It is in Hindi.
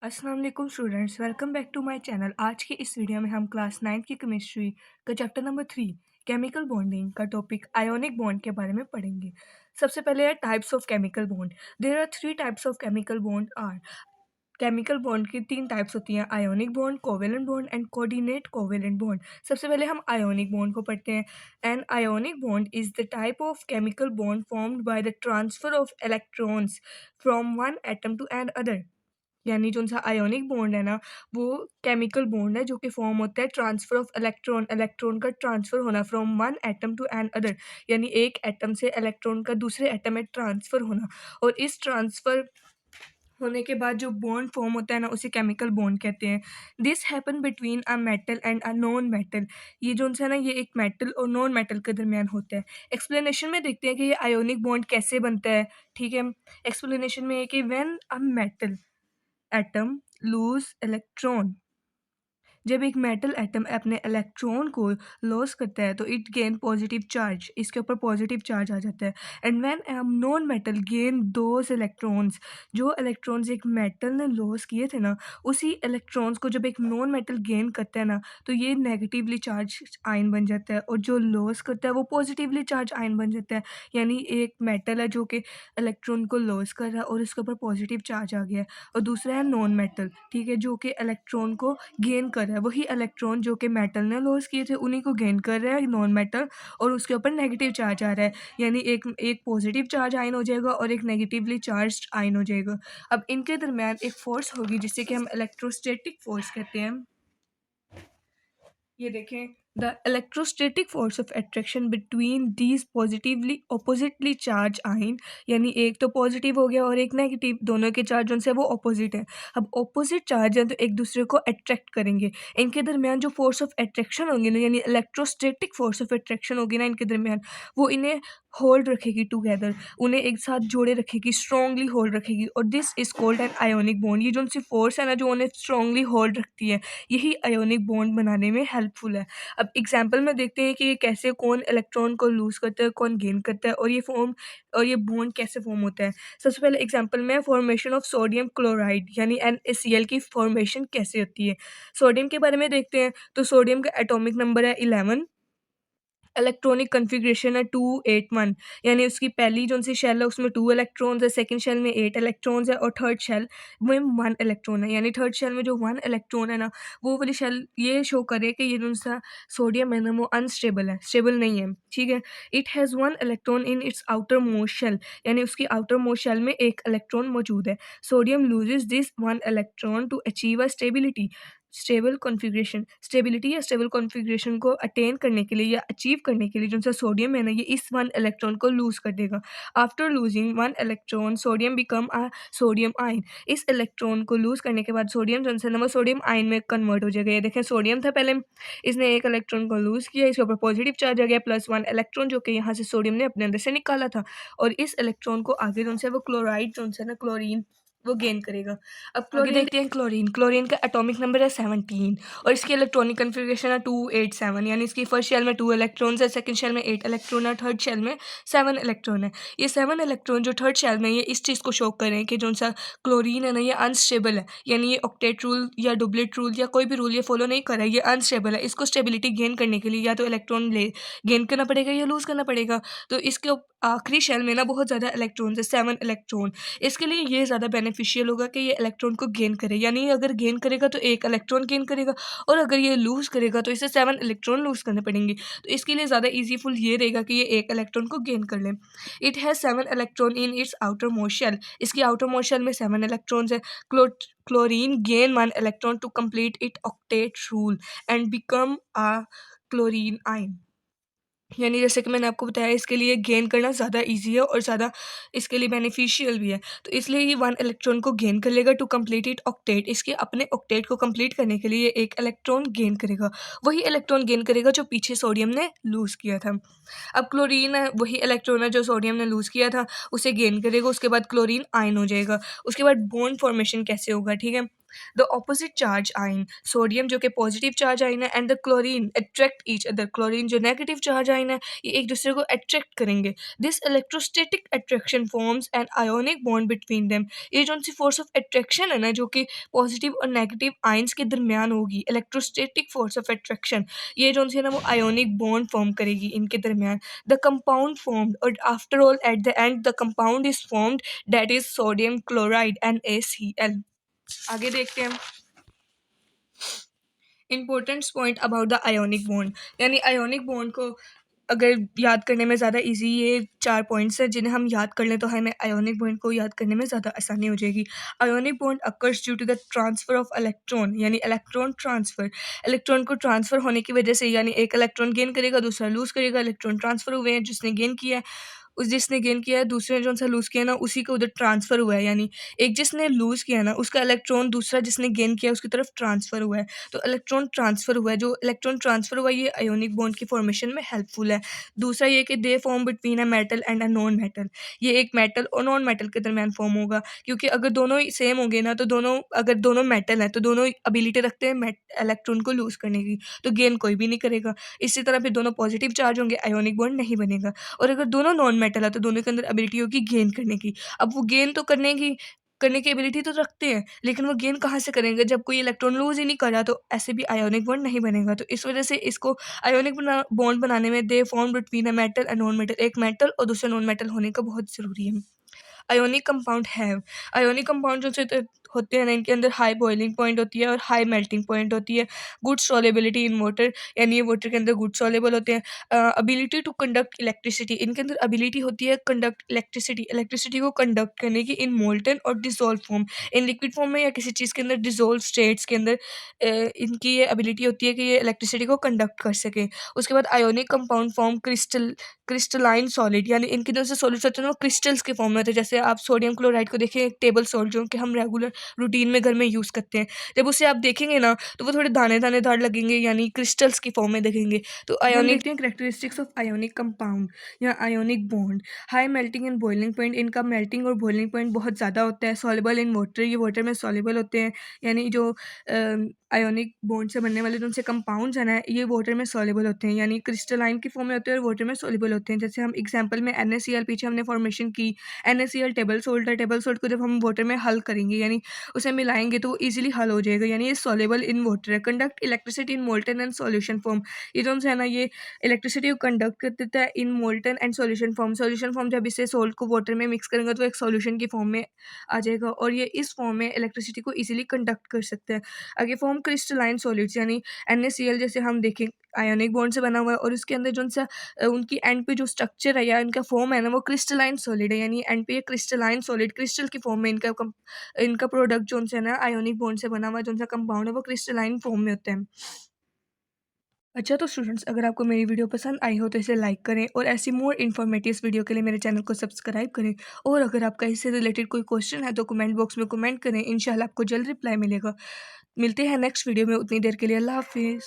अस्सलाम वालेकुम students, welcome back to my channel. आज की इस वीडियो में हम क्लास 9 की केमिस्ट्री का चैप्टर नंबर 3 केमिकल बॉन्डिंग का टॉपिक आयोनिक बॉन्ड के बारे में पढ़ेंगे। सबसे पहले है types of chemical bond. There are three types of chemical bond are chemical bond की तीन टाइप्स होती हैं, ionic bond, covalent bond and coordinate covalent bond. सबसे पहले हम आयोनिक बॉन्ड को पढ़ते हैं। An ionic bond is the type of chemical bond formed by the transfer of electrons from one atom to another. यानी जो सा आयोनिक बॉन्ड है ना, वो केमिकल बॉन्ड है जो कि फॉर्म होता है ट्रांसफर ऑफ इलेक्ट्रॉन, इलेक्ट्रॉन का ट्रांसफर होना from one atom to another. यानी एक एटम से इलेक्ट्रॉन का दूसरे एटम में ट्रांसफर होना, और इस ट्रांसफर होने के बाद जो बॉन्ड फॉर्म होता है ना, उसे केमिकल बॉन्ड कहते हैं। This happen between a metal and a non metal. ये जो है ना, ये एक मेटल और नॉन मेटल के दरमियान होता है। एक्सप्लेनेशन में देखते हैं कि ये आयोनिक बॉन्ड कैसे बनता है। ठीक है, एक्सप्लेनेशन में है कि when a metal atom loose electron, जब एक मेटल एटम अपने इलेक्ट्रॉन को लॉस करता है तो इट गेन पॉजिटिव चार्ज, इसके ऊपर पॉजिटिव चार्ज आ जाता है। And when non metal gain those electrons, जो इलेक्ट्रॉन्स एक मेटल ने लॉस किए थे ना, उसी इलेक्ट्रॉन्स को जब एक नॉन मेटल गेन करता है ना, तो ये नेगेटिवली चार्ज आयन बन जाता है, और जो लॉस करता है वो पॉजिटिवली चार्ज आयन बन जाता है। यानी एक मेटल है जो कि इलेक्ट्रॉन को लॉस कर रहा है और उसके ऊपर पॉजिटिव चार्ज आ गया है, और दूसरा है नॉन मेटल, ठीक है, जो कि इलेक्ट्रॉन को गेन कर रहा है। वही इलेक्ट्रॉन जो कि मेटल ने लॉस किए थे उन्हीं को गेन कर रहा है नॉन मेटल, और उसके ऊपर नेगेटिव चार्ज आ रहा है। यानी एक एक पॉजिटिव चार्ज आयन हो जाएगा और एक नेगेटिवली चार्ज आयन हो जाएगा। अब इनके दरमियान एक फोर्स होगी जिसे कि हम इलेक्ट्रोस्टैटिक फोर्स कहते हैं। ये देखें, the electrostatic force of attraction between these positively oppositely charge आइन। यानी एक तो पॉजिटिव हो गया और एक नेगेटिव, दोनों के चार्ज उनसे वो ऑपोजिट है। अब ऑपोजिट चार्ज है तो एक दूसरे को अट्रैक्ट करेंगे। इनके दरमियान जो फोर्स ऑफ अट्रैक्शन होगी ना, यानी इलेक्ट्रोस्टैटिक फोर्स ऑफ अट्रैक्शन होगी ना इनके दरमियान, वो इन्हें होल्ड रखेगी टुगेदर, उन्हें एक साथ जोड़े रखेगी, स्ट्रांगली होल्ड रखेगी, और this is called an ionic bond. ये जो उनसी फोर्स है ना, जो उन्हें स्ट्रांगली होल्ड रखती है, यही आयोनिक बॉन्ड बनाने में हेल्पफुल है। अब एग्जाम्पल में देखते हैं कि ये कैसे, कौन इलेक्ट्रॉन को लूज करता है, कौन गेन करता है, और ये बॉन्ड कैसे फॉर्म होता है। सबसे पहले एग्जाम्पल में फॉर्मेशन ऑफ सोडियम क्लोराइड यानी NaCl की फॉर्मेशन कैसे होती है। सोडियम के बारे में देखते हैं, तो सोडियम का एटॉमिक नंबर है 11, इलेक्ट्रॉनिक कॉन्फ़िगरेशन है 281। यानी उसकी पहली जो सी शेल है उसमें 2 इलेक्ट्रॉन्स है, सेकंड शेल में 8 इलेक्ट्रॉन्स है, और थर्ड शेल में 1 इलेक्ट्रॉन है। यानी थर्ड शेल में जो 1 इलेक्ट्रॉन है ना, वो वाली शेल ये शो करे कि ये जो सा सोडियम है ना, वो अनस्टेबल है, स्टेबल नहीं है, ठीक है। It has 1 electron in its outermost shell, यानी उसकी आउटर मोस्ट शेल में 1 इलेक्ट्रॉन मौजूद है। Sodium loses this 1 electron to achieve a stability, stable configuration. Stability या स्टेबल कॉन्फ़िगरेशन को अटेन करने के लिए या अचीव करने के लिए जो सा सोडियम है ना, ये इस 1 इलेक्ट्रॉन को लूज़ कर देगा। After losing 1 electron sodium become a sodium ion. इस इलेक्ट्रॉन को लूज़ करने के बाद सोडियम जो है ना, वो सोडियम आयन में कन्वर्ट हो जाएगा। ये देखें, सोडियम था पहले, इसने 1 इलेक्ट्रॉन को लूज़ किया, इसके ऊपर पॉजिटिव चार्ज आ गया प्लस 1 इलेक्ट्रॉन जो कि यहाँ से सोडियम ने अपने अंदर से निकाला था, और इस इलेक्ट्रॉन को आगे जो है वो क्लोराइड जो है ना, क्लोरीन, वो गेन करेगा। अब आगे क्लोरीन देखते हैं क्लोरीन। क्लोरीन का एटॉमिक नंबर है 17, और इसकी इलेक्ट्रॉनिक कॉन्फ़िगरेशन है 287। यानी इसकी फर्स्ट शेल में 2 इलेक्ट्रॉन्स है, सेकंड शेल में 8 इलेक्ट्रॉन है, थर्ड शेल में 7 इलेक्ट्रॉन है। ये 7 इलेक्ट्रॉन जो थर्ड शेल में, ये इस चीज़ को शो कर रहे हैं कि जो सा क्लोरीन है ना, ये अनस्टेबल है। यानी ये ऑक्टेट रूल या डुप्लेट रूल या कोई भी रूल ये फॉलो नहीं कर रहा है, ये अनस्टेबल है। इसको स्टेबिलिटी गेन करने के लिए या तो इलेक्ट्रॉन ले गेन करना पड़ेगा या लूज़ करना पड़ेगा। तो इसके आखिरी शेल में ना बहुत ज़्यादा इलेक्ट्रॉन्स है, 7 इलेक्ट्रॉन। इसके लिए ये ज़्यादा बेनिफिशियल होगा कि ये इलेक्ट्रॉन को गेन करे। यानी अगर गेन करेगा तो 1 इलेक्ट्रॉन गेन करेगा, और अगर ये लूज़ करेगा तो इसे 7 इलेक्ट्रॉन लूज़ करने पड़ेंगे। तो इसके लिए ज़्यादा ईज़ीफुल ये रहेगा कि ये 1 इलेक्ट्रॉन को गेन कर ले। It has 7 electron in its outermost shell. इसकी आउटर मोस्ट शेल में 7 इलेक्ट्रॉन्स है। Chlorine gain 1 electron to complete it octet rule and become a chlorine ion. यानी जैसे कि मैंने आपको बताया, इसके लिए गेन करना ज़्यादा ईज़ी है और ज़्यादा इसके लिए बेनिफिशियल भी है। तो इसलिए ये 1 इलेक्ट्रॉन को गेन कर लेगा टू कंप्लीट इट ऑक्टेट। इसके अपने ऑक्टेट को कंप्लीट करने के लिए ये 1 इलेक्ट्रॉन गेन करेगा। वही इलेक्ट्रॉन गेन करेगा जो पीछे सोडियम ने लूज़ किया था। अब क्लोरीन है, वही इलेक्ट्रॉन है जो सोडियम ने लूज़ किया था, उसे गेन करेगा, उसके बाद क्लोरीन आयन हो जाएगा। उसके बाद बॉन्ड फॉर्मेशन कैसे होगा, ठीक है। द ऑपोजिट चार्ज आइन, सोडियम जो कि पॉजिटिव चार्ज आइन है and the chlorine attract each other, chlorine जो नेगेटिव चार्ज आइन है ये एक दूसरे को अट्रैक्ट करेंगे। This electrostatic attraction forms an ionic bond between them. ये जो सी फोर्स ऑफ अट्रैक्शन है ना जो कि पॉजिटिव और नेगेटिव आइंस के दरमियान होगी, इलेक्ट्रोस्टैटिक फोर्स ऑफ अट्रैक्शन, ये जो सी है ना वो आयोनिक बॉन्ड फॉर्म करेगी इनके दरमियान। द कंपाउंड फॉर्म्ड, और after all at the end the compound is formed, that is sodium chloride NaCl। आगे देखते हैं हम importance point about the ionic bond. यानी आयोनिक बॉन्ड को अगर याद करने में ज़्यादा इजी, ये 4 पॉइंट्स हैं जिन्हें हम याद कर लें तो हमें आयोनिक बॉन्ड को याद करने में ज़्यादा आसानी हो जाएगी। Ionic bond occurs due to the transfer of electron, यानी इलेक्ट्रॉन ट्रांसफ़र, इलेक्ट्रॉन को ट्रांसफ़र होने की वजह से, यानी एक इलेक्ट्रॉन गेन करेगा दूसरा लूज़ करेगा, इलेक्ट्रॉन ट्रांसफ़र हुए हैं, जिसने गेन किया है उस जिसने गेन किया है दूसरे ने जो सा लूज़ किया है ना उसी को उधर ट्रांसफ़र हुआ है, यानी एक जिसने लूज़ किया है ना उसका इलेक्ट्रॉन दूसरा जिसने गेन किया है उसकी तरफ ट्रांसफ़र हुआ है, तो इलेक्ट्रॉन ट्रांसफ़र हुआ है, जो इलेक्ट्रॉन ट्रांसफ़र हुआ है ये आयोनिक बॉन्ड की फॉर्मेशन में हेल्पफुल है। दूसरा ये कि they form between a metal and a non metal, ये एक मेटल और नॉन मेटल के दरमियान फॉर्म होगा, क्योंकि अगर दोनों ही सेम होंगे ना तो दोनों, अगर दोनों मेटल हैं तो दोनों एबिलिटी रखते हैं इलेक्ट्रॉन को लूज़ करने की, तो गेन कोई भी नहीं करेगा। इसी तरह फिर दोनों पॉजिटिव चार्ज होंगे, आयोनिक बॉन्ड नहीं बनेगा। और अगर दोनों नॉन मेटल है तो दोनों के अंदर एबिलिटी होगी गेन करने की। अब वो गेन तो करने की एबिलिटी तो रखते हैं, लेकिन वो गेन कहाँ से करेंगे जब कोई इलेक्ट्रॉन लूज़ ही नहीं कर रहा, तो ऐसे भी आयोनिक बॉन्ड नहीं बनेगा। तो इस वजह से इसको आयोनिक बॉन्ड बनाने में they form between a metal and non metal, एक मेटल और दूसरा नॉन मेटल होने का बहुत ज़रूरी है। आयोनिक कंपाउंड है, आयोनिक कंपाउंड जो से होते हैं ना इनके अंदर हाई बॉइलिंग पॉइंट होती है और हाई मेल्टिंग पॉइंट होती है, गुड सॉलेबिलिटी इन वाटर, यानी ये वाटर के अंदर गुड सॉलेबल होते हैं। एबिलिटी टू कंडक्ट इलेक्ट्रिसिटी, इनके अंदर एबिलिटी होती है कंडक्ट इलेक्ट्रिसिटी, इलेक्ट्रिसिटी को कंडक्ट करने की इन मोल्टन और dissolve form, in liquid form में या किसी चीज़ के अंदर डिसॉल्व स्टेट्स के अंदर इनकी ये एबिलिटी होती है कि ये इलेक्ट्रिसिटी को कंडक्ट कर सके। उसके बाद ionic compound form crystalline solid, यानी इनके जो से सॉलिड्स होते हैं वो क्रिस्टल्स के फॉर्म में होते हैं। जैसे आप सोडियम क्लोराइड को देखिए, एक टेबल सॉल्ट जो कि हम रेगुलर रूटीन में घर में यूज़ करते हैं, जब उसे आप देखेंगे ना तो वो थोड़े दाने दानेदार लगेंगे, यानी क्रिस्टल्स की फॉर्म में दिखेंगे। तो आयोनिक देखते हैं कैरेक्टरिस्टिक्स ऑफ आयोनिक कंपाउंड या ionic bond. High melting and boiling point, इनका मेल्टिंग और बॉइलिंग पॉइंट बहुत ज़्यादा होता है। सॉल्युबल इन वाटर, ये वाटर में सॉल्युबल होते हैं, यानी जो आयोनिक बॉन्ड से बनने वाले जो उनसे कंपाउंड्स हैं ना ये वाटर में सॉल्युबल होते हैं, यानी क्रिस्टलाइन की फॉर्म में होते हैं और वाटर में सॉल्युबल होते हैं। जैसे हम एग्जांपल में NaCl पीछे हमने फॉर्मेशन की, NaCl टेबल सोल्ट है, टेबल सोल्ट को जब हम वाटर में हल करेंगे यानी उसे मिलाएंगे तो वो ईजिली हल हो जाएगा, यानी ये सॉल्युबल इन वाटर है। Conduct electricity in molten and solution form, ये जो है ना ये इलेक्ट्रिसिटी को कंडक्ट कर देता है इन molten and solution form. Solution form जब इसे सोल्ट को वाटर में मिक्स करेंगे तो एक सॉल्यूशन की फॉर्म में आ जाएगा और ये इस फॉर्म में इलेक्ट्रिसिटी को ईजिली कंडक्ट कर सकता है। आगे फॉर्म क्रिस्टलाइन सॉलिड्स, यानी NaCl जैसे हम देखें आयोनिक बॉन्ड से बना हुआ है और उसके अंदर जो सा उनकी एंड पे जो स्ट्रक्चर है या इनका फॉर्म है ना वो क्रिस्टलाइन सॉलिड है, यानी एंड पे ये क्रिस्टलाइन सॉलिड क्रिस्टल की फॉर्म में इनका प्रोडक्ट जो है ना आयोनिक बॉन्ड से बना हुआ जो सा कंपाउंड है वो क्रिस्टलाइन फॉर्म में होता है। अच्छा, तो स्टूडेंट्स अगर आपको मेरी वीडियो पसंद आई हो तो इसे लाइक करें और ऐसी मोर इन्फॉर्मेटिव वीडियो के लिए मेरे चैनल को सब्सक्राइब करें। और अगर आपका इससे रिलेटेड कोई क्वेश्चन है तो कमेंट बॉक्स में कमेंट करें, इंशाल्लाह आपको जल्द रिप्लाई मिलेगा। मिलते हैं नेक्स्ट वीडियो में, उतनी देर के लिए अल्लाह हाफिज़।